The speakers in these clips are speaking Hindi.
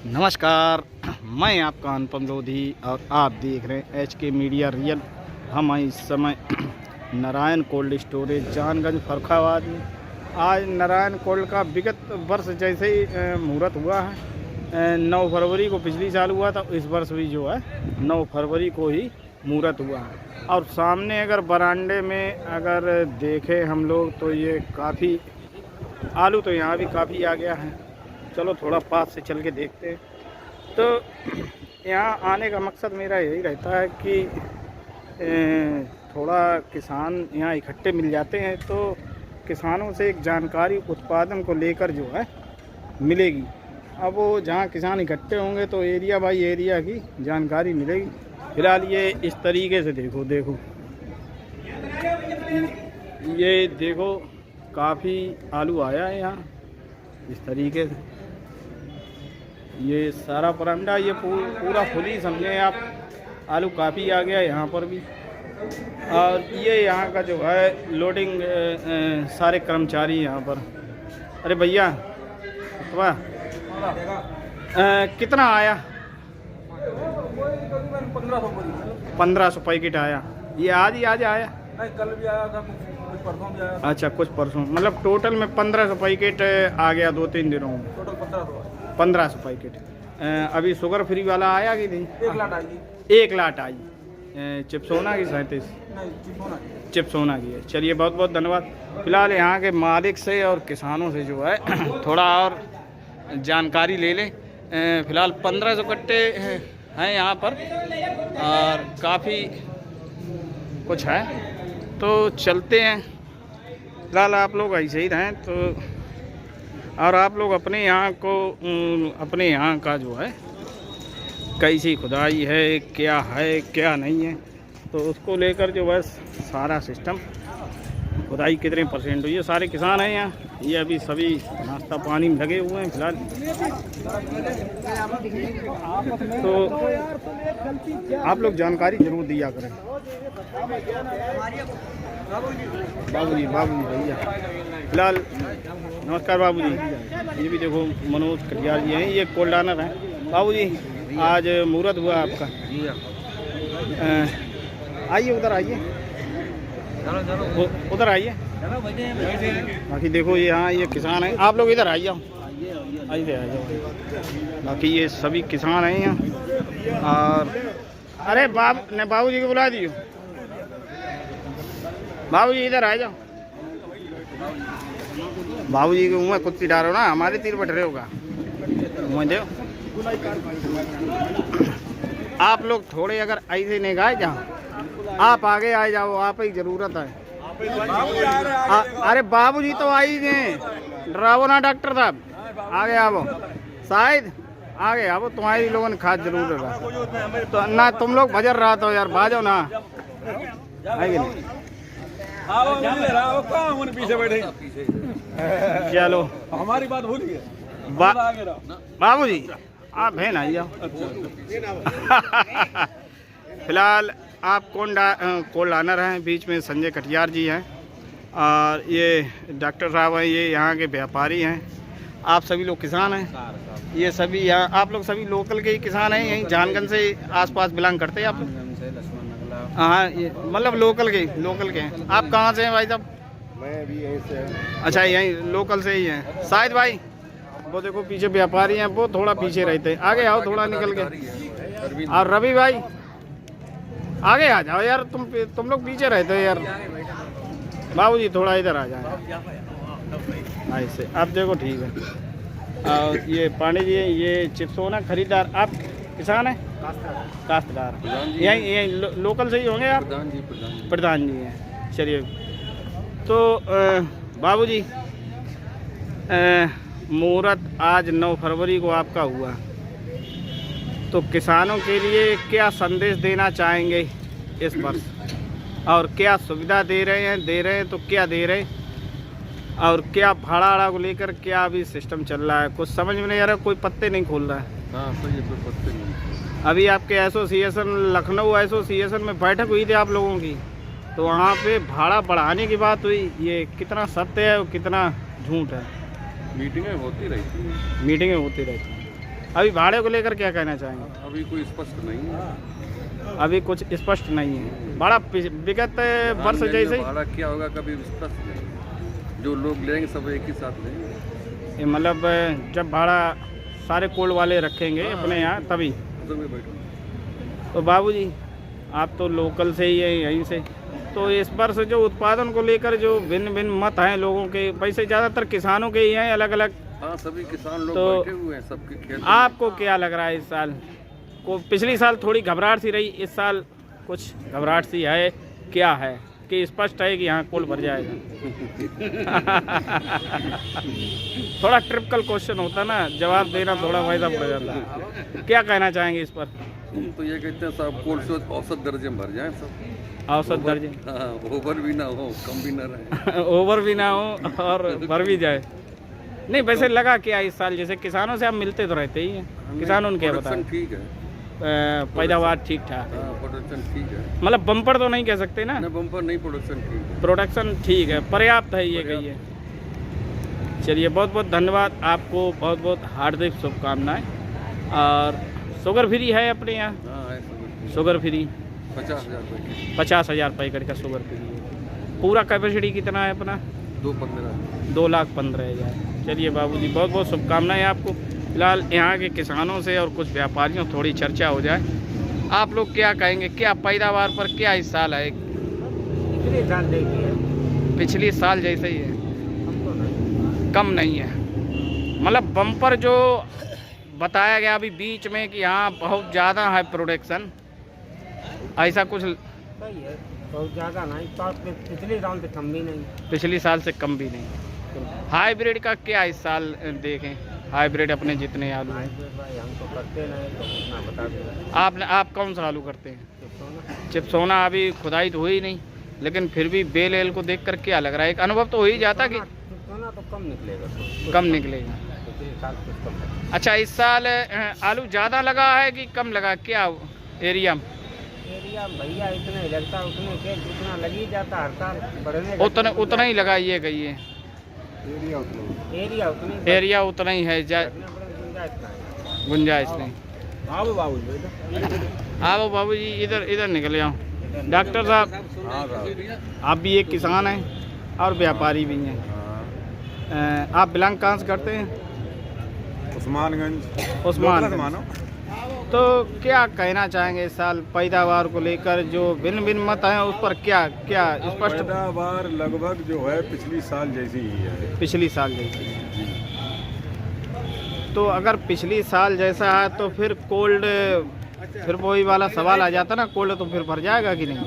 नमस्कार, मैं आपका अनुपम लोधी और आप देख रहे हैं HK मीडिया रियल। हम इस समय नारायण कोल्ड स्टोरेज जानगंज फर्रुखाबाद में। आज नारायण कोल्ड का विगत वर्ष जैसे ही मुहूर्त हुआ है, 9 फरवरी को पिछली साल हुआ था, इस वर्ष भी जो है 9 फरवरी को ही मुहूर्त हुआ है। और सामने अगर बरामदे में अगर देखें हम लोग तो ये काफ़ी आलू तो यहाँ भी काफ़ी आ गया है। चलो थोड़ा पास से चल के देखते हैं। तो यहाँ आने का मकसद मेरा यही रहता है कि थोड़ा किसान यहाँ इकट्ठे मिल जाते हैं तो किसानों से एक जानकारी उत्पादन को लेकर जो है मिलेगी। अब वो जहाँ किसान इकट्ठे होंगे तो एरिया बाई एरिया की जानकारी मिलेगी। फिलहाल ये इस तरीके से देखो ये देखो काफ़ी आलू आया है यहाँ इस तरीके से। ये सारा बरामदा ये पूरा फुल ही समझें आप, आलू काफ़ी आ गया यहाँ पर भी। और ये यहाँ का जो है लोडिंग सारे कर्मचारी यहाँ पर। अरे भैया वाह, कितना आया? 1500 पैकेट आया। ये आज ही आया? नहीं, कल भी आया था, कुछ परसों भी आया था। अच्छा, कुछ परसों, मतलब टोटल में 1500 पैकेट आ गया 2-3 दिनों में। Total 1500 packet. अभी शुगर फ्री वाला आया कि नहीं? 1 लाट आई। 1 लाट आई। चिप्सोना की 37? नहीं, चिप्सोना की है। चलिए बहुत बहुत धन्यवाद। फिलहाल यहाँ के मालिक से और किसानों से जो है थोड़ा और जानकारी ले लें। फिलहाल 1500 कट्टे हैं यहाँ पर और काफ़ी कुछ है, तो चलते हैं। फिलहाल आप लोग ऐसे ही रहें तो, और आप लोग अपने यहाँ को अपने यहाँ का जो है कैसी खुदाई है, क्या नहीं है, तो उसको लेकर जो है सारा सिस्टम, खुदाई कितने परसेंट हुई है। सारे किसान हैं यहाँ, ये अभी सभी नाश्ता पानी में लगे हुए हैं फिलहाल। तो आप लोग जानकारी जरूर दिया करें। बाबूजी भैया फिलहाल नमस्कार बाबूजी। ये भी देखो मनोज कटियार जी हैं, ये कोल्ड ऑनर हैं। बाबूजी आज मुहूर्त हुआ आपका, आइए उधर आइए, उधर आइए। बाकी देखो ये यहाँ ये किसान हैं, आप लोग इधर आइए, आइए आ जाओ। बाकी ये सभी किसान हैं यहाँ। और अरे बाबूजी को बुला दियो, बाबूजी इधर आ जाओ। बाबूजी के मुँह में कुत्ती डालो ना, हमारे तीर बट रहे होगा मुँह दे। आप लोग थोड़े अगर ऐसे नहीं गाए जहाँ आप आगे आ जाओ, आप ही जरूरत है। अरे बाबूजी तो आई गए, डरावो ना डॉक्टर साहब, आगे आवो, शायद आगे आवो, तुम्हारी लोगों ने खाद जरूर रहा तो ना, तुम लोग भजर रहा तो यार बाजो ना, आएगी नहीं। पीछे बैठे चलो हमारी बात भूलिए। बाबूजी आप है ना, आइए। फिलहाल आप कोल्ड ऑनर हैं, बीच में संजय कटियार जी हैं और ये डॉक्टर साहब हैं, ये यहाँ के व्यापारी हैं। आप सभी लोग किसान हैं, ये सभी यहाँ आप लोग सभी लोकल के ही किसान हैं, यहीं जानगंज से आसपास बिलोंग करते हैं आप? हाँ, ये मतलब लोकल के हैं। आप कहाँ से हैं भाई साहब? मैं भी यहीं से। अच्छा, यहीं लोकल से ही हैं। शायद भाई वो देखो पीछे व्यापारी हैं, वो थोड़ा पीछे रहते हैं, आगे आओ थोड़ा निकल के। और रवि भाई आगे आ जाओ यार, तुम लोग पीछे रहते हो यार। बाबूजी थोड़ा इधर आ जाए ऐसे, आप देखो ठीक है। और ये पांडे जी, ये चिप्सोना खरीदार, आप किसान हैं? काश्तकार। यहीं लोकल से ही होंगे आप? प्रधान जी हैं। चलिए, तो बाबूजी मुहूर्त आज 9 फरवरी को आपका हुआ, तो किसानों के लिए क्या संदेश देना चाहेंगे इस वर्ष, और क्या सुविधा दे रहे हैं तो क्या दे रहे हैं, और क्या भाड़ा को लेकर क्या अभी सिस्टम चल रहा है? कुछ समझ में नहीं आ रहा, कोई पत्ते नहीं खोल रहा है। हाँ, सही है, कोई पत्ते नहीं। अभी आपके एसोसिएशन, लखनऊ एसोसिएशन में बैठक हुई थी आप लोगों की, तो वहाँ पे भाड़ा बढ़ाने की बात हुई। ये कितना सत्य है और कितना झूठ है? मीटिंगें होती रहती हैं। मीटिंगें होती रहती हैं। अभी भाड़े को लेकर क्या कहना चाहेंगे? अभी कोई स्पष्ट नहीं है। अभी कुछ स्पष्ट नहीं है। भाड़ा विगत वर्ष जैसे ही भाड़ा क्या होगा कभी स्पष्ट नहीं। जो लोग लेंगे सब एक ही साथ लेंगे। ये मतलब जब भाड़ा सारे कोल्ड वाले रखेंगे अपने यहाँ तभी। तो मैं बैठूँ। तो बाबूजी आप तो लोकल से ही है यहीं से, तो इस वर्ष जो उत्पादन को लेकर जो भिन्न भिन्न मत हैं लोगों के, वैसे ज़्यादातर किसानों के ही हैं अलग अलग। हाँ सभी किसान लोग तो बैठे हुए हैं सबके खेत में। आपको क्या लग रहा है इस साल को? पिछली साल थोड़ी घबराहट सी रही, इस साल कुछ घबराहट सी है क्या है कि स्पष्ट है कि यहाँ कोल्ड भर जाएगा? थोड़ा ट्रिपिकल क्वेश्चन होता ना, जवाब देना थोड़ा फायदा पड़ जाता। क्या कहना चाहेंगे इस पर? तो ये कहते हैं सब कोल्ड से औसत दर्जे में भर जाए सब। औसत दर्जे हाँ, ओवर भी ना हो कम भी ना रहे। ओवर भी ना हो और भर भी जाए। नहीं वैसे लगा क्या इस साल, जैसे किसानों से आप मिलते तो रहते ही हैं, किसानों ने क्या बताया? प्रोडक्शन ठीक है, पैदावार ठीक ठाक है, हाँ प्रोडक्शन ठीक है। मतलब बम्पर तो नहीं कह सकते ना, बम्पर नहीं, प्रोडक्शन ठीक है। प्रोडक्शन ठीक है, पर्याप्त है ये कहिए। चलिए बहुत बहुत धन्यवाद आपको, बहुत बहुत हार्दिक शुभकामनाएं। और शुगर फ्री है अपने यहाँ? हाँ है शुगर फ्री 50,000 रुपये। 50,000 रुपये एकड़ का शुगर फ्री है। पूरा कैपेसिटी कितना है अपना? 2,15,000। चलिए बाबूजी बहुत बहुत शुभकामनाएं आपको। फिलहाल यहाँ के किसानों से और कुछ व्यापारियों थोड़ी चर्चा हो जाए। आप लोग क्या कहेंगे, क्या पैदावार पर क्या इस साल है? पिछली साल जैसे ही है, कम नहीं है। मतलब बम्पर जो बताया गया अभी बीच में कि यहाँ बहुत ज़्यादा है प्रोडक्शन, ऐसा कुछ सही है, बहुत ज़्यादा नहीं, पिछले साल से कम भी नहीं, पिछली साल से कम भी नहीं। हाइब्रिड का क्या इस साल देखें? हाइब्रिड अपने जितने आलू हैं, भाई हम तो करते नहीं तो उतना बता दें। आप कौन सा आलू करते हैं? चिपसोना। अभी खुदाई तो हुई नहीं, लेकिन फिर भी बेल एल को देखकर क्या लग रहा है? एक अनुभव तो हो ही जाता कि तो कम निकलेगा, कम निकलेगा। पिछले साल कुछ कम है। अच्छा इस साल आलू ज़्यादा लगा है कि कम लगा, क्या एरिया में? एरिया भैया इतना ही लगता है, उतने के जितना लग ही जाता हर साल बढ़ने उतना ही लगा, ये कहिए एरिया उतना ही है, गुंजाइश नहीं। आओ बाबूजी इधर निकले आओ। डॉक्टर साहब आप भी एक किसान हैं और व्यापारी भी हैं। आप बिलोंग कहाँ से करते हैं? उस्मानगंज। तो क्या कहना चाहेंगे इस साल पैदावार को लेकर, जो भिन्न भिन्न मत हैं उस पर क्या क्या स्पष्ट? पैदावार लगभग जो है पिछली साल जैसी ही है। पिछली साल जैसी। तो अगर पिछली साल जैसा है तो फिर कोल्ड, फिर वही वाला सवाल आ जाता ना, कोल्ड तो फिर भर जाएगा कि नहीं?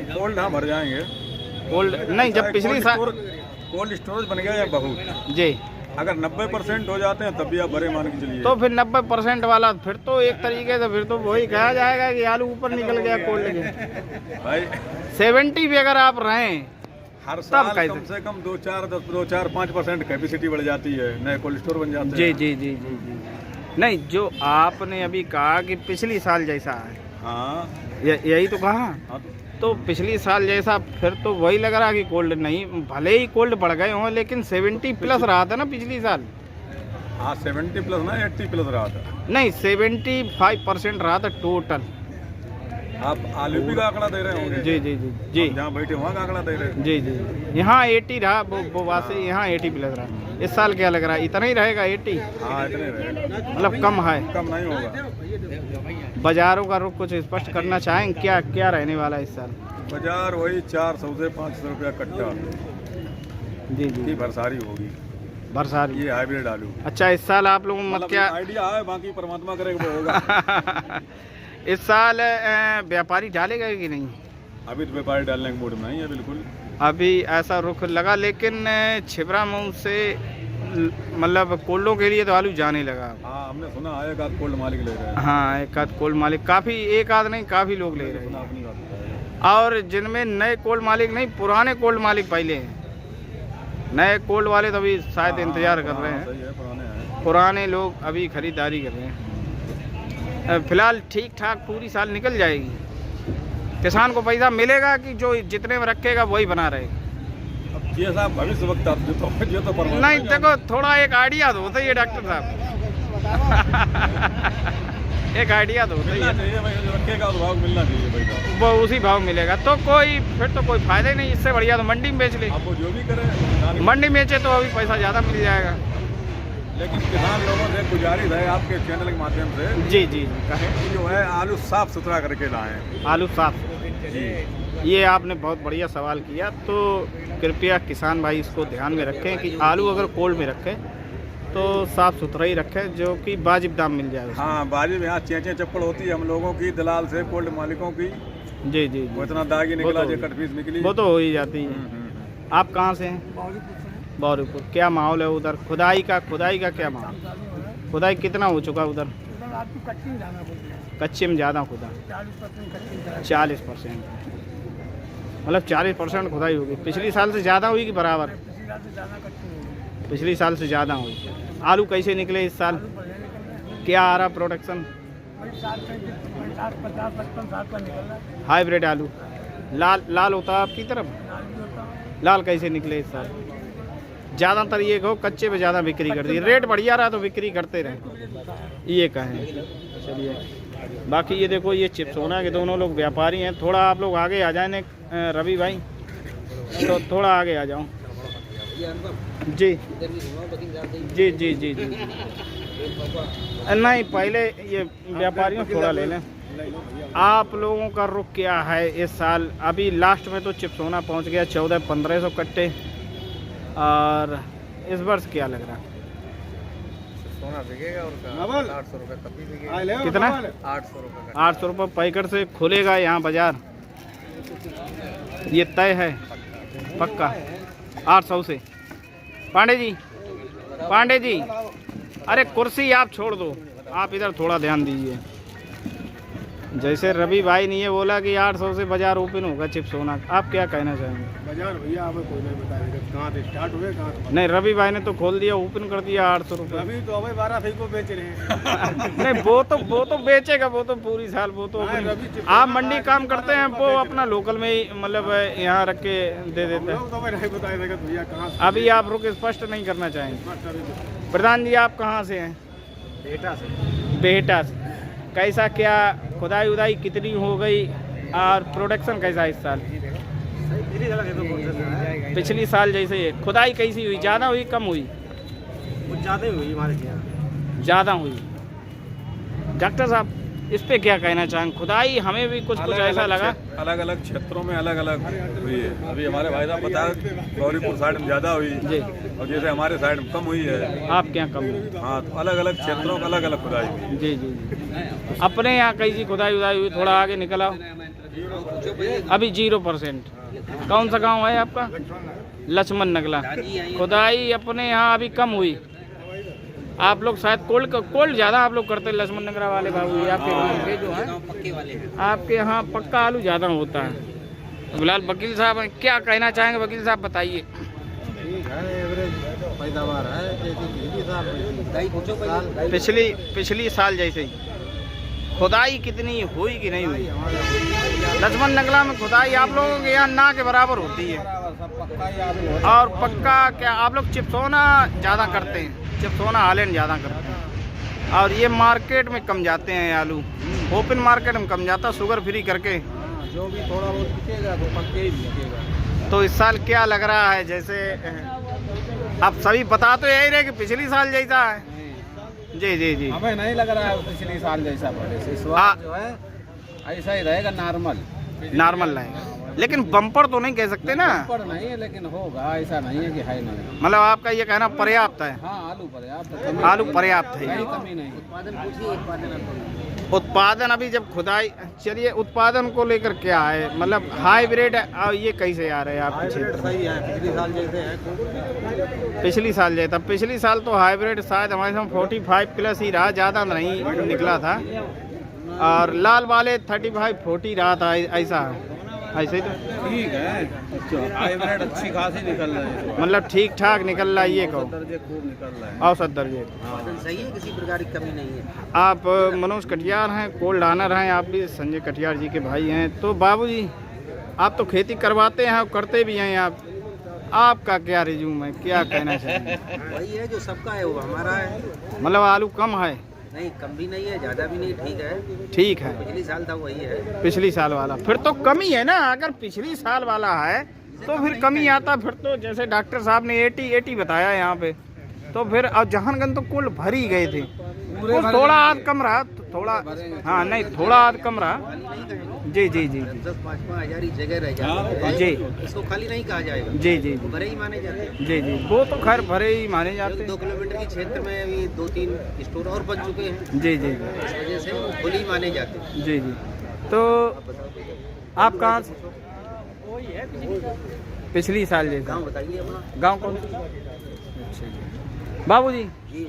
कोल्ड हाँ भर जाएंगे। कोल्ड नहीं, जब पिछली साल कोल्ड स्टोरेज बन गया है बहुत जी, अगर 90% हो जाते हैं तब भी आप भरे मान के चलिए। तो फिर 90% वाला फिर तो एक तरीके से फिर तो वही कहा जाएगा कि आलू ऊपर निकल गया कोल्ड के। भाई 70 भी अगर आप रहें हर साल कैसे? कम से कम 2-4-5% कैपेसिटी बढ़ जाती है, नए कोल्ड स्टोर बन जाते जी हैं। जी जी जी जी। नहीं जो आपने अभी कहा कि पिछली साल जैसा है, हाँ यही तो कहा। हाँ, तो पिछली साल जैसा फिर तो वही लग रहा कि कोल्ड नहीं, भले ही कोल्ड बढ़ गए हों लेकिन 70 प्लस रहा था ना पिछली साल। हाँ 70 प्लस ना 80 प्लस रहा था। नहीं 75% रहा था टोटल। आप आलू भी का आंकड़ा दे रहे होंगे। जी जी जी जी जहाँ बैठे वहाँ का आंकड़ा दे रहे हैं। जी जी। यहाँ 80 रहा, वो वासे यहाँ 80 प्लस रहा। इस साल क्या लग रहा है, इतना ही रहेगा 80? हाँ इतने रहेगा, मतलब कम है, कम नहीं होगा। बाजारों का रुख कुछ स्पष्ट करना चाहेंगे, क्या क्या रहने वाला है इस साल? बाजार वही 400 से 500 रुपया कट्टा जी जी की भरसारी होगी। भरसारी ये हाइब्रिड आलू। अच्छा इस साल आप लोगों मत क्या आइडिया है, बाकी परमात्मा करे वो होगा। इस साल व्यापारी डालेगा कि नहीं? अभी तो व्यापारी डालने के मूड में नहीं है बिल्कुल। अभी ऐसा रुख लगा, लेकिन छिबरा मुँह से मतलब कोल्डों के लिए तो आलू जाने लगा। हाँ हमने सुना है एक आध कोल्ड मालिक ले रहे हैं। हाँ एक आध कोल्ड मालिक, काफ़ी एक आध नहीं काफ़ी लोग ले रहे हैं। अपनी बात बताया। और जिनमें नए कोल्ड मालिक नहीं, पुराने कोल्ड मालिक पहले हैं। नए कोल्ड वाले तो अभी शायद इंतजार कर रहे हैं, सही है, पुराने हैं। पुराने लोग अभी खरीदारी कर रहे हैं। फिलहाल ठीक ठाक पूरी साल निकल जाएगी, किसान को पैसा मिलेगा कि जो जितने में रखेगा वही बना रहेगा? ये साहब भविष्य वक्त आप जो तो नहीं देखो थोड़ा एक आइडिया दो तो ये डॉक्टर साहब। एक आइडिया तो होता ही है, चाहिए भाई, जो रखेगा तो भाव मिलना चाहिए भाई का। वो उसी भाव मिलेगा तो फिर तो कोई फायदा ही नहीं। इससे बढ़िया तो मंडी में बेच ले, आप वो जो भी करें, मंडी में बेचे तो अभी पैसा ज़्यादा मिल जाएगा। लेकिन किसान लोगों से गुजारिश है आपके चैनल के माध्यम से जी जी कहें। कि जो है आलू साफ सुथरा करके लाएं। आलू साफ, जी ये आपने बहुत बढ़िया सवाल किया। तो कृपया किसान भाई इसको ध्यान में रखें कि आलू अगर कोल्ड में रखें तो साफ़ सुथरा ही रखें, जो कि वाजिब दाम मिल जाए। हाँ, बाजी में यहाँ चेंचे चप्पल होती है हम लोगों की, दलाल से कोल्ड मालिकों की, जी जी वो जी, इतना दागी निकला जो कटफीस निकली। वो तो हो ही जाती है। आप कहाँ से हैं? बौरीपुर। क्या माहौल है उधर खुदाई का क्या माहौल? खुदाई कितना हो चुका उधर? कच्चे में ज़्यादा खुदा 40%, मतलब 40% खुदाई होगी। पिछली साल से ज़्यादा हुई कि बराबर? पिछली साल से ज़्यादा हुई। आलू कैसे निकले इस साल? क्या आ रहा प्रोडक्शन? हाइब्रिड आलू लाल होता है आपकी तरफ? लाल कैसे निकले इस साल? ज़्यादातर ये कहो कच्चे पे ज़्यादा बिक्री कर दी, रेट बढ़िया रहा तो बिक्री करते रहे, ये कहें। चलिए, बाकी ये देखो ये चिप्सोना के दोनों लोग व्यापारी हैं। थोड़ा आप लोग आगे आ जाए रवि भाई, तो थोड़ा आगे आ जाओ। जी जी जी जी जी, नहीं पहले ये व्यापारियों थोड़ा ले लें। आप लोगों का रुख क्या है इस साल? अभी लास्ट में तो चिप्सोना पहुंच गया 1400-1500 कट्टे, और इस वर्ष क्या लग रहा? सोना बिकेगा और 800 रुपये कभी बिकेगा। कितना? 800 रुपये। 800 रुपये पैकेट से खुलेगा यहाँ बाजार, ये तय है पक्का 800 से। पांडे जी, अरे कुर्सी आप छोड़ दो, आप इधर थोड़ा ध्यान दीजिए। जैसे रवि भाई ने ये बोला कि 800 से बाजार ओपन होगा चिप्सोना, आप क्या कहना चाहेंगे? बाजार भैया हमें कोई नहीं बताएगा कहाँ से स्टार्ट हुए, कहाँ से नहीं, रवि भाई ने तो खोल दिया, ओपन कर दिया 800 रुपये। अभी तो हमें 1200 को बेच रहे हैं। नहीं, वो तो बेचेगा, वो तो पूरी साल वो तो आप मंडी काम करते हैं, वो अपना लोकल में ही मतलब यहाँ रख के दे देते हैं। तो हमें नहीं बताएगा भैया कहाँ से। अभी आप रुक स्पष्ट नहीं करना चाहेंगे। प्रधान जी आप कहाँ से हैं? बेहटा से। कैसा क्या खुदाई उदाई कितनी हो गई और प्रोडक्शन कैसा इस साल? पिछली साल जैसे ही खुदाई कैसी हुई? ज़्यादा हुई कम हुई? ज़्यादा हुई हमारे यहाँ। ज़्यादा हुई। डॉक्टर साहब इस पे क्या कहना चाहेंगे? खुदाई हमें भी कुछ ऐसा लगा, अलग अलग क्षेत्रों में अलग अलग हुई है। अभी हमारे भाई साहब बता गौरीपुर साइड में ज़्यादा हुई जी, और जैसे हमारे साइड में कम हुई है। आपके यहाँ कम हुई? हाँ, तो अलग अलग क्षेत्रों का अलग अलग खुदाई हुई। जी जी जी। अपने यहाँ कैसी खुदाई उदाई हुई? थोड़ा आगे निकल आओ। अभी 0%। कौन सा गांव है आपका? लक्ष्मण नगला। खुदाई अपने यहाँ अभी कम हुई। आप लोग शायद कोल्ड ज़्यादा आप लोग करते हैं लक्ष्मण नगरा वाले बाबू, आपके गाँव के जो है आपके यहाँ पक्का आलू ज़्यादा होता है। तो फिलहाल वकील साहब क्या कहना चाहेंगे? वकील साहब बताइए। ठीक है, एवरेज पैदावार है पिछली साल जैसे ही। खुदाई कितनी हुई कि नहीं हुई? लक्ष्मण नगला में खुदाई आप लोगों के यहाँ ना के बराबर होती है, और पक्का क्या आप लोग चिप्सोना ज़्यादा करते हैं? चिप्सोना हालैंड ज़्यादा करते हैं, और ये मार्केट में कम जाते हैं आलू, ओपन मार्केट में कम जाता शुगर फ्री करके। जो भी थोड़ा बहुत बिकेगा तो पक्के ही बिकेगा। तो इस साल क्या लग रहा है? जैसे आप सभी बता तो यही रहे कि पिछली साल जैसा है। जी जी जी, हमें नहीं लग रहा है पिछली साल जैसा पड़े। इस बार जो है ऐसा ही रहेगा, नॉर्मल रहेगा, लेकिन बम्पर तो नहीं कह सकते ना। बम्पर नहीं है, लेकिन होगा, ऐसा नहीं है कि है नहीं। मतलब आपका ये कहना पर्याप्त है? हाँ, आलू पर्याप्त है, है। कमी नहीं। उत्पादन अभी जब खुदाई, चलिए उत्पादन को लेकर क्या है, मतलब हाइब्रिड ये कैसे आ रहे हैं आपके क्षेत्र? सही है, पिछली साल जैसे है। पिछली साल जैसा? पिछली साल तो हाइब्रिड शायद हमारे साथ 45+ ही रहा, ज़्यादा नहीं निकला था, और लाल वाले 35-40 रहा था, ऐसा ऐसे ही तो ठीक है। हाइब्रिड अच्छी खासी निकल रही है, मतलब ठीक ठाक निकल रहा है, ये कहो दर्जे खूब निकल रहा है, औसत दर्जे। सही है, किसी प्रकार की कमी नहीं है। आप मनोज कटियार हैं, कोल्ड ऑनर हैं, आप भी संजय कटियार जी के भाई हैं। तो बाबूजी आप तो खेती करवाते हैं और करते भी हैं आप, आपका क्या रिज्यूम है, क्या कहना चाहिए? वही है जो सबका है वो हमारा है। मतलब आलू कम है? नहीं कम भी नहीं है, ज़्यादा भी नहीं, ठीक है। ठीक है, पिछली साल था वही है। पिछली साल वाला फिर तो कमी है ना। अगर पिछली साल वाला है तो फिर कमी आता। फिर तो जैसे डॉक्टर साहब ने 80 बताया यहाँ पे, तो फिर अब जहानगंज तो कुल भर ही गए थे। कुछ थोड़ा आध कम रहा, थोड़ा, हाँ नहीं थोड़ा आध कम रहा। जी जी जी जी 10-5 हज़ार ही जगह रह जाती है। जी इसको खाली नहीं कहा जाएगा। जी जी वो भरे ही माने जाते हैं। जी जी, वो तो खैर भरे ही माने जाते हैं। 2 किलोमीटर के क्षेत्र में अभी 2-3 स्टोर और बन चुके हैं। जी जी इस वजह से वो खुले ही माने जाते हैं। जी जी। तो आप कहाँ से? पिछली साल जैसा गाँव बताइए अपना। गांव कौन? बाबूजी, जी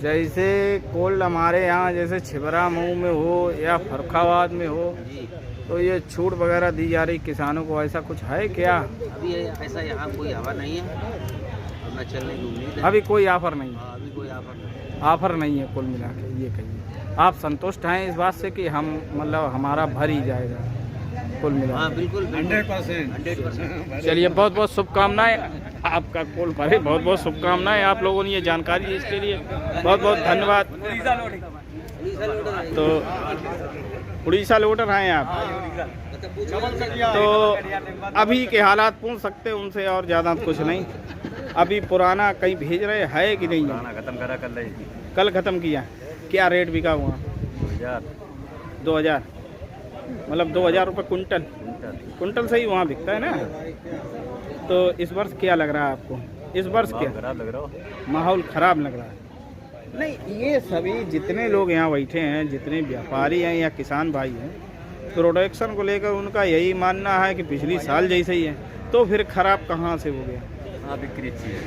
जैसे कोल्ड हमारे यहाँ जैसे छिबरा मऊ में हो या फरुखाबाद में हो, जी तो ये छूट वगैरह दी जा रही किसानों को, ऐसा कुछ है क्या? अभी ऐसा यहाँ कोई हवा नहीं है और न चलने की उम्मीद है। अभी कोई ऑफर नहीं है? हाँ, अभी कोई ऑफर नहीं। ऑफर नहीं है कुल मिला के। ये कहिए आप संतुष्ट हैं इस बात से कि हम मतलब हमारा भर ही जाएगा कुल मिला? हाँ बिल्कुल 100%। चलिए, बहुत बहुत शुभकामनाएं आपका कुल भरे। बहुत बहुत शुभकामनाएं। आप लोगों ने ये जानकारी दी इसके लिए बहुत बहुत धन्यवाद। तो उड़ीसा लोडर हैं आप, तो अभी के हालात पूछ सकते हैं उनसे और ज़्यादा कुछ नहीं। अभी पुराना कहीं भेज रहे है कि नहीं? खत्म करा कल ख़त्म किया। क्या रेट बिका हुआ? 2000। मतलब 2000 रुपये कुंटल। कुंटल से ही वहाँ बिकता है ना। तो इस वर्ष क्या लग रहा है आपको? इस वर्ष क्या खराब लग रहा हो? माहौल ख़राब लग रहा है? नहीं, ये सभी जितने लोग यहाँ बैठे हैं, जितने व्यापारी हैं या किसान भाई हैं, प्रोडक्शन को लेकर उनका यही मानना है कि पिछली साल जैसे ही है। तो फिर ख़राब कहाँ से हो गया? हाँ बिक्री अच्छी है।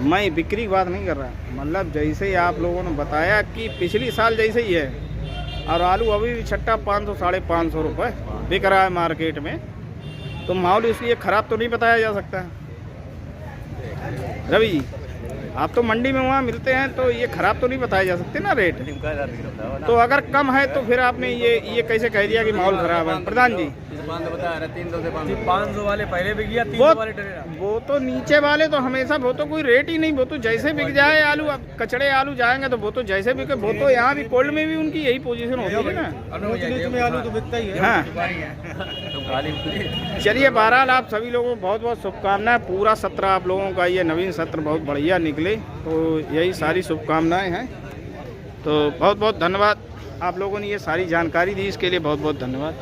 मैं बिक्री की बात नहीं कर रहा, मतलब जैसे ही आप लोगों ने बताया कि पिछली साल जैसे ही है, और आलू अभी भी छट्टा 500-550 रुपये बिक रहा है मार्केट में, तो माहौल इसलिए ख़राब तो नहीं बताया जा सकता। रवि जी, आप तो मंडी में वहाँ मिलते हैं, तो ये ख़राब तो नहीं बताए जा सकते ना रेट। तो अगर कम है तो फिर आपने ये कैसे कह दिया कि माहौल ख़राब है? प्रधान जी, 500 वाले पहले भी गया, 300 वाले वो तो नीचे वाले तो हमेशा, वो तो कोई रेट ही नहीं, वो तो जैसे बिक जाए आलू। अब कचड़े आलू जाएंगे तो वो तो जैसे बिके, वो तो यहाँ भी कोल्ड में भी उनकी यही पोजीशन होती है ना। में आलू तो बिकता ही है। हाँ, चलिए, बहरहाल आप सभी लोगों को बहुत बहुत शुभकामनाएं। पूरा सत्र आप लोगों का ये नवीन सत्र बहुत बढ़िया निकले, तो यही सारी शुभकामनाएं हैं। तो बहुत बहुत धन्यवाद। आप लोगों ने ये सारी जानकारी दी, इसके लिए बहुत बहुत धन्यवाद।